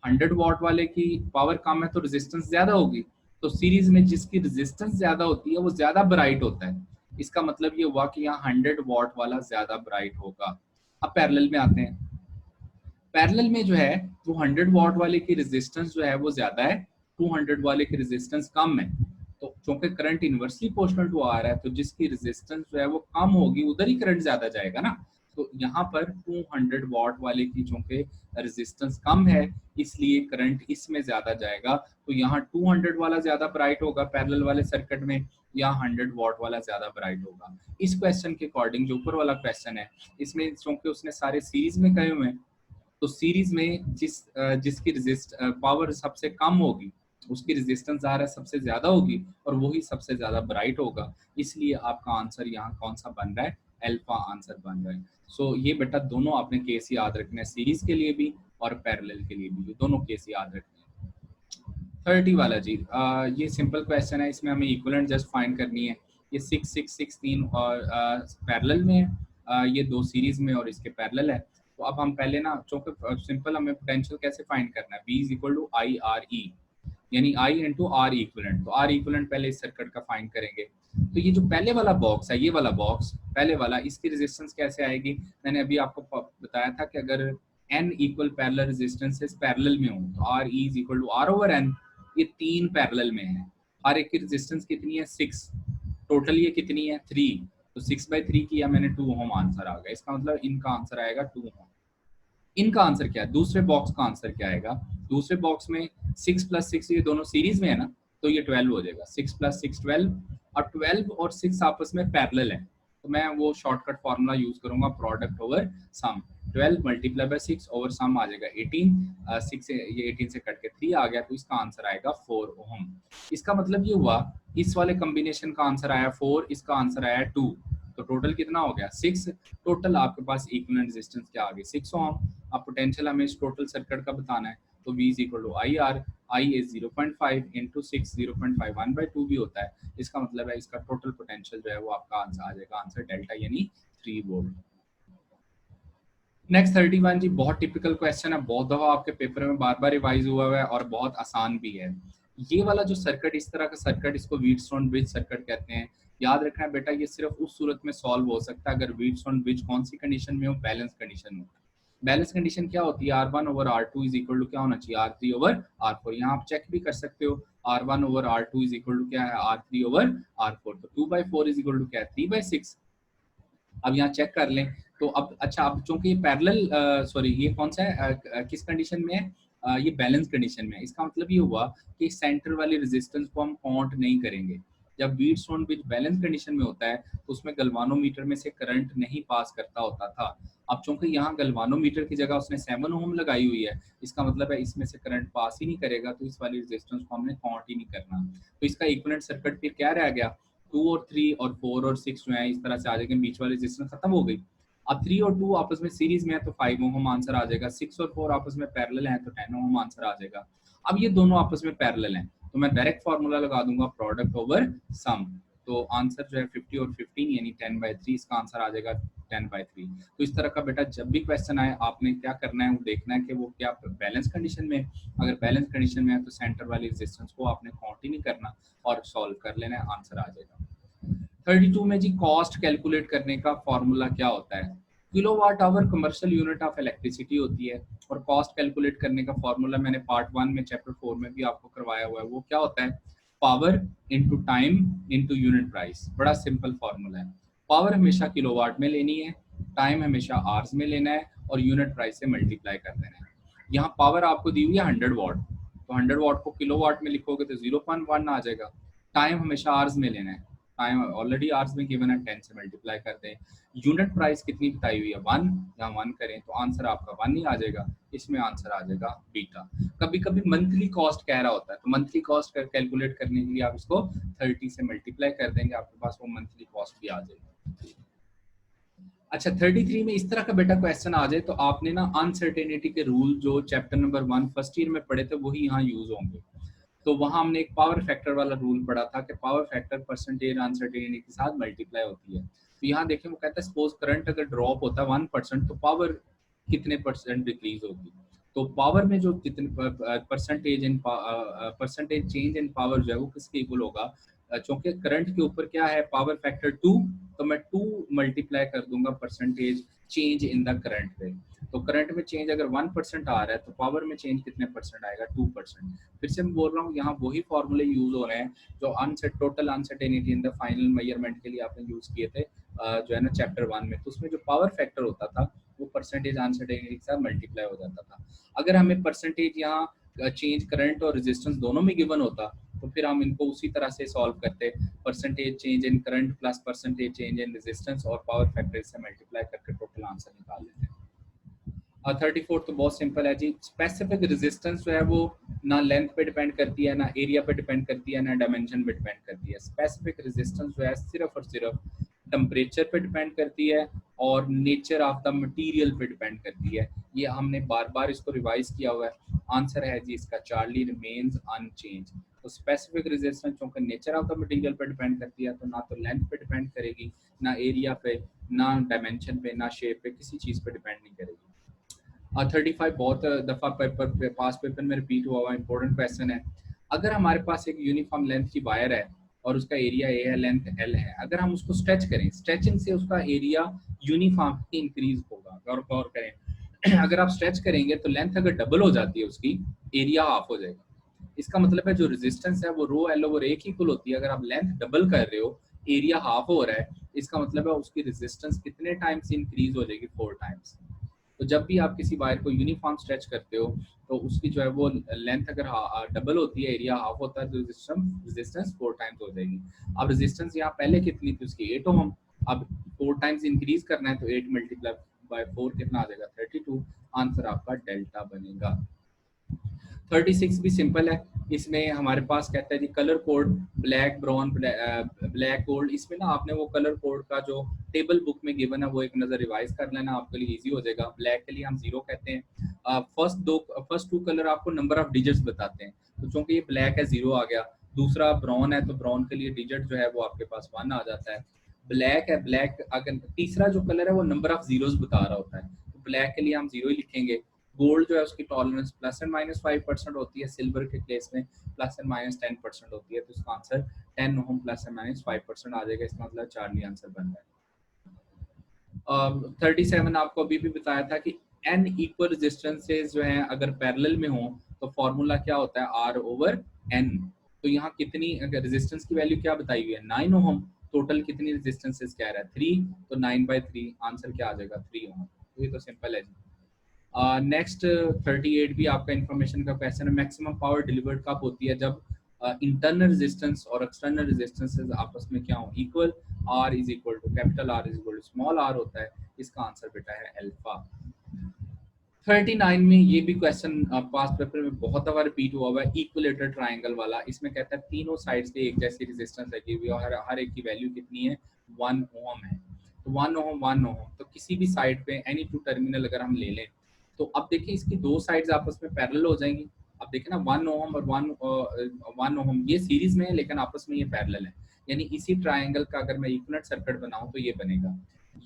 100 वॉट वाले की पावर कम है तो रेजिस्टेंस ज्यादा होगी। तो सीरीज में जिसकी रेजिस्टेंस ज्यादा होती है वो ज्यादा ब्राइट होता है। इसका मतलब ये हुआ कि यहाँ 100 वॉट वाला ज्यादा ब्राइट होगा। अब पैरेलल में आते हैं। पैरेलल में जो है वो 100 वॉट वाले की रेजिस्टेंस जो है वो ज्यादा है, 200 वाले की रेजिस्टेंस कम है। तो चूंकि करंट इनवर्सली प्रोपोर्शनल टू आ रहा है तो जिसकी रेजिस्टेंस जो है वो कम होगी उधर ही करंट ज्यादा जाएगा ना। तो यहाँ पर 200 वॉट वाले की चूंकि रेजिस्टेंस कम है इसलिए करंट इसमें ज्यादा जाएगा। तो यहाँ 200 वाला ज्यादा ब्राइट होगा पैरेलल वाले सर्किट में, या 100 वॉट वाला ज्यादा ब्राइट होगा। इस क्वेश्चन के अकॉर्डिंग जो ऊपर वाला क्वेश्चन है इसमें चूंकि उसने सारे सीरीज में कहे हुए हैं तो सीरीज में जिसकी पावर सबसे कम होगी उसकी रेजिस्टेंस आ रहा है सबसे ज्यादा होगी और वही सबसे ज्यादा ब्राइट होगा। इसलिए आपका आंसर यहाँ कौन सा बन रहा है? अल्फा आंसर बन रहा है। सो ये बेटा दोनों आपने केस याद रखना है, सीरीज के लिए भी और पैरेलल के लिए भी, दोनों केस याद रखने हैं। 30 वाला जी, ये सिंपल क्वेश्चन है, इसमें हमें इक्विवेलेंट जस्ट फाइंड करनी है। ये 6 6 6 3 और पैरेलल में है, ये दो सीरीज में और इसके पैरेलल है। तो अब हम पहले ना चूंकि सिंपल हमें पोटेंशियल कैसे फाइंड करना है, V is equal to I R E, यानी I इंटू आर इक्विवेलेंट। तो आर इक्विवेलेंट पहले इस सर्किट का फाइंड करेंगे। तो ये जो पहले वाला बॉक्स है, ये वाला बॉक्स पहले वाला, इसकी रेजिस्टेंस कैसे आएगी? मैंने अभी आपको बताया था कि अगर n equal parallel resistances parallel में हो तो R E is equal to R over n। ये तीन पैरेलल में है, हर एक की रेजिस्टेंस कितनी है? 6। टोटल ये कितनी है? 3। तो 6/3 किया मैंने, 2 ओम आंसर आ गया। इसका मतलब इनका आंसर आएगा 2 ओम। इनका आंसर क्या है? दूसरे बॉक्स का आंसर क्या आएगा? दूसरे बॉक्स में 6 + 6 ये दोनों सीरीज में है ना तो ये 12 हो जाएगा। 6 + 6 12, और 12 और 6 आपस में पैरेलल है तो मैं वो शॉर्टकट फार्मूला यूज करूंगा, product over sum. 12 × 6 over sum आ जाएगा 18। 6 से ये 18 से कट के 3 आ गया तो इसका आंसर आएगा 4 ओम। इसका मतलब ये हुआ इस वाले कॉम्बिनेशन का आंसर आया 4, इसका आंसर आया 2। तो टोटल कितना हो गया? 6। टोटल आपके पास इक्विवेलेंट रेजिस्टेंस क्या आ गई? 6 ओम। अब पोटेंशियल हमें इस टोटल सर्किट का बताना है तो V is equal to I R, I is 0.5 into 6, 0.5 1/2 भी होता है। इसका मतलब है इसका टोटल पोटेंशियल जो है वो आपका आंसर आ जाएगा, आंसर डेल्टा यानी 3 वोल्ट। नेक्स्ट 31 जी, बहुत टिपिकल क्वेश्चन है, बहुत दफा आपके पेपर में बार बार रिवाइज हुआ है और बहुत आसान भी है। ये वाला जो सर्किट, इस तरह का सर्किट, इसको व्हीटस्टोन ब्रिज सर्किट कहते हैं। याद रखना है बेटा, ये सिर्फ उस सूरत में सॉल्व हो सकता है अगर व्हीटस्टोन ब्रिज कौन सी कंडीशन में हो? बैलेंस कंडीशन में। बैलेंस कंडीशन क्या होती है? R1 over R2 is equal to क्या होना चाहिए? R3 over R4। यहाँ आप चेक भी कर सकते हो, R1 over R2 is equal to क्या है? R3 over R4। तो 2/4 इज इक्वल टू क्या है? 3/6। अब यहाँ चेक कर लें तो अब अच्छा, अब चूंकि ये पैरेलल सॉरी ये कौन सा है, किस कंडीशन में है? ये बैलेंस कंडीशन में है। इसका मतलब ये हुआ कि सेंटर वाली रेजिस्टेंस को हम काउंट नहीं करेंगे। जब व्हीटस्टोन ब्रिज बैलेंस कंडीशन में होता है तो उसमें गलवानोमीटर में से करंट नहीं पास करता होता था। अब चूंकि यहाँ गलवानोमीटर की जगह उसने 7 ओम लगाई हुई है, इसका मतलब है इसमें से करंट पास ही नहीं करेगा तो इस वाली रेजिस्टेंस को हमने काउंट ही नहीं करना। तो इसका इक्विवेलेंट सर्किट फिर क्या रह गया? 2 और 3 और 4 और 6 जो है इस तरह से आ जाएंगे, बीच वाली रेजिस्टेंस खत्म हो गई। अब 3 और 2 आपस में सीरीज में है तो 5 ओम आंसर आ जाएगा। 6 और 4 आपस में पैरेलल है तो 10 ओम आंसर आ जाएगा। अब ये दोनों आपस में पैरेलल हैं तो मैं डायरेक्ट फार्मूला लगा दूंगा, प्रोडक्ट ओवर सम। तो आंसर जो है 50 और 15 यानी 10/3, इसका आंसर आ जाएगा 10/3। तो इस तरह का बेटा जब भी क्वेश्चन आए आपने क्या करना है, वो देखना है कि वो क्या बैलेंस कंडीशन में है। अगर बैलेंस कंडीशन में है तो सेंटर वाली रेजिस्टेंस को आपने काउंट ही नहीं करना और सॉल्व कर लेना है, आंसर आ जाएगा। 32 में जी, कॉस्ट कैलकुलेट करने का फॉर्मूला क्या होता है? Kilowatt hour commercial unit of electricity होती है और कॉस्ट कैलकुलेट करने का फॉर्मूला मैंने पार्ट 1 में चैप्टर 4 में भी आपको करवाया हुआ है। वो क्या होता है? Power into time into unit price. बड़ा सिंपल फॉर्मूला है। पावर हमेशा किलोवाट में लेनी है, टाइम हमेशा आवर्स में लेना है और यूनिट प्राइस से मल्टीप्लाई कर देना है। यहाँ पावर आपको दी हुई है 100 वॉट, तो 100 वॉट को किलोवाट में लिखोगे तो 0.1 आ जाएगा। टाइम हमेशा आवर्स में लेना है, टाइम ऑलरेडी आवर्स में गिवन है 10 से मल्टीप्लाई कर दें, यूनिट प्राइस कितनी बताई हुई है 1, यहाँ 1 करें तो आंसर आपका 1 ही आ जाएगा, इसमें आंसर आ जाएगा बीटा। कभी कभी मंथली कॉस्ट कह रहा होता है, तो मंथली कॉस्ट कैलकुलेट करने के लिए आप इसको 30 से मल्टीप्लाई कर देंगे, आपके पास वो मंथली कॉस्ट भी आ जाएगी। अच्छा 33 में इस तरह का बेटा क्वेश्चन आ जाए तो आपने ना अनसर्टेनिटी के रूल जो चैप्टर नंबर 1 फर्स्ट ईयर में पढ़े थे वही यहाँ यूज होंगे। तो वहां हमने एक पावर फैक्टर वाला रूल पढ़ा था कि पावर फैक्टर परसेंटेज अनसर्टेनिटी के साथ मल्टीप्लाई होती है। तो यहाँ देखें वो कहता है सपोज करंट अगर ड्रॉप होता है 1% तो पावर कितने परसेंट डिक्रीज होगी। तो पावर में जो कितने परसेंटेज चेंज इन पावर जो है वो किसके इक्वल होगा, चूंकि करंट के ऊपर क्या है पावर फैक्टर 2, तो मैं 2 मल्टीप्लाई कर दूंगा percentage change in the current पे। तो करंट में चेंज अगर 1% आ रहा है तो पावर में चेंज कितने परसेंट आएगा 2%। फिर से मैं बोल रहा हूँ यहाँ वही फॉर्मूले यूज हो रहे हैं जो total uncertainty in the final measurement के लिए आपने यूज किए थे जो है ना चैप्टर 1 में। तो उसमें जो पावर फैक्टर होता था वो परसेंटेज अनसर्टेनिटी के साथ मल्टीप्लाई हो जाता था। अगर हमें परसेंटेज यहाँ चेंज करंट और रेजिस्टेंस दोनों में गिवन होता तो फिर हम इनको उसी तरह से सॉल्व करते, percentage change in current plus percentage change in resistance और पावर फैक्टर से मल्टीप्लाई करके टोटल आंसर निकाल लेते हैं। 34 तो बहुत सिंपल है जी, स्पेसिफिक रेजिस्टेंस जो है वो ना लेंथ पे डिपेंड करती है, ना एरिया पे डिपेंड करती है, ना डायमेंशन पे डिपेंड करती है। स्पेसिफिक रेजिस्टेंस जो है सिर्फ और सिर्फ टेम्परेचर पे डिपेंड करती है और नेचर ऑफ द मटेरियल पे डिपेंड करती है। ये हमने बार बार इसको रिवाइज किया हुआ है। आंसर है जी इसका चार्ली रिमेन्स अनचेंज। तो स्पेसिफिक रेजिस्टेंस चूंकि नेचर ऑफ द मटेरियल पे डिपेंड करती है तो ना तो लेंथ पे डिपेंड करेगी, ना एरिया पे, ना डायमेंशन पे, ना शेप पे, किसी चीज पे डिपेंड नहीं करेगी। 35 बहुत दफा पेपर पास पेपर में रिपीट हुआ इंपॉर्टेंट क्वेश्चन है। अगर हमारे पास एक यूनिफॉर्म लेंथ की वायर है और उसका एरिया ए है, लेंथ एल है, अगर हम उसको स्ट्रेच करें, स्ट्रेचिंग से उसका एरिया यूनिफॉर्म इंक्रीज होगा। गौर करें अगर आप स्ट्रेच करेंगे तो लेंथ अगर डबल हो जाती है उसकी, एरिया हाफ हो जाएगा। इसका मतलब है जो रेजिस्टेंस है वो रो एल ओवर ए की इक्वल होती है। अगर आप लेंथ डबल कर रहे हो, एरिया हाफ हो रहा है, इसका मतलब है उसकी रेजिस्टेंस कितने टाइम्स इंक्रीज हो जाएगी, 4 टाइम्स। तो जब भी आप किसी वायर को यूनिफॉर्म स्ट्रेच करते हो तो उसकी जो है वो लेंथ अगर डबल होती है, एरिया हाफ होता है, तो रेजिस्टेंस 4 टाइम्स हो जाएगी। अब रेजिस्टेंस यहाँ पहले कितनी थी उसकी 8 ओम, अब 4 टाइम्स इंक्रीज करना है तो 8 मल्टीप्लाई बाय 4 कितना आ जाएगा 32। आंसर आपका डेल्टा बनेगा। 36 भी सिंपल है। इसमें हमारे पास कहता है जी colour code black brown black gold. इसमें ना आपने वो कलर कोड का जो टेबल बुक में गिवन है वो एक नजर रिवाइज कर लेना, आपके लिए इजी हो जाएगा। ब्लैक के लिए हम 0 कहते हैं। फर्स्ट 2 कलर आपको नंबर ऑफ डिजिट्स बताते हैं, तो चूंकि ये ब्लैक है 0 आ गया। दूसरा ब्राउन है तो ब्राउन के लिए डिजिट जो है वो आपके पास 1 आ जाता है। ब्लैक है, ब्लैक अगर तीसरा जो कलर है वो नंबर ऑफ जीरोस बता रहा होता है, तो ब्लैक के लिए हम 0 ही लिखेंगे। गोल्ड जो है उसकी टॉलरेंस +- 5% होती है, सिल्वर के केस में +- 10% होती है, तो इसका आंसर 10 ओम +- 5% आ जाएगा। इसका मतलब चार्ली आंसर बन रहा है। 37 आपको अभी भी बताया था कि n इक्वल रेजिस्टेंसेस जो हैं अगर पैरेलल में हो तो फॉर्मूला क्या होता है R/n। तो यहाँ कितनी अगर रेजिस्टेंस की वैल्यू क्या बताई हुई है 9 ओम, टोटल कितनी रेजिस्टेंसेस कह रहा है 3, तो 9/3 आंसर क्या आ जाएगा 3 ओम। तो ये तो सिंपल है जी। नेक्स्ट 38 भी आपका इंफॉर्मेशन का क्वेश्चन है। मैक्सिमम पावर डिलीवर्ड कब होती है, जब इंटरनल रेजिस्टेंस और एक्सटर्नल रेजिस्टेंसेस आपस में क्या हो, equal. R is equal to capital R is equal to small r होता है। इसका आंसर बेटा है अल्फा। 39 में ये भी क्वेश्चन पास पेपर में बहुत दफा रिपीट हुआ है, इक्विलेटरल ट्रायंगल वाला। इसमें कहता है तीनों साइड्स पे एक जैसी रेजिस्टेंस लगी हुई है, हर एक की वैल्यू कितनी है 1 ओम है। तो 1 ओम 1 ओम, तो किसी भी साइड पे एनी टू टर्मिनल अगर हम ले लें तो अब देखिए इसकी दो साइड्स आपस में पैरेलल हो जाएंगी। अब देखिए ना 1 ओम और 1 ओम ये सीरीज में है लेकिन आपस में ये पैरेलल है, यानी इसी ट्रायंगल का अगर मैं इक्विलेटरल सर्किट बनाऊं तो ये बनेगा।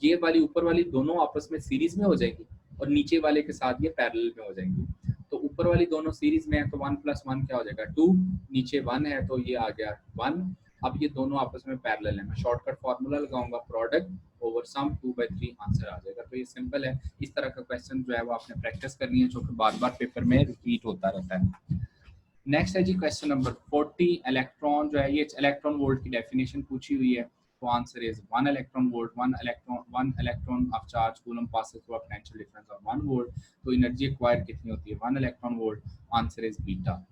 ये वाली ऊपर वाली दोनों आपस में सीरीज में हो जाएगी और नीचे वाले के साथ ये पैरेलल में हो जाएंगी। तो ऊपर वाली दोनों सीरीज में है तो 1 + 1 क्या हो जाएगा 2, नीचे 1 है तो ये आ गया 1। अब ये दोनों आपस में पैरेलल है, मैं शॉर्टकट फार्मूला लगाऊंगा, प्रोडक्ट ओवर सम 2/3 आंसर आ जाएगा। तो ये सिंपल है। इस तरह का क्वेश्चन जो है वो आपने प्रैक्टिस करनी है, जो कि बार बार पेपर में रिपीट होता रहता है। नेक्स्ट है जी क्वेश्चन नंबर 40। इलेक्ट्रॉन जो है ये इलेक्ट्रॉन वोल्ट की डेफिनेशन पूछी हुई है। तो answer is 1 electron volt, 1 electron of charge coulomb passes through a potential difference of 1 volt. तो एनर्जी एक्वायर कितनी होती है 1 electron volt. Answer is beta.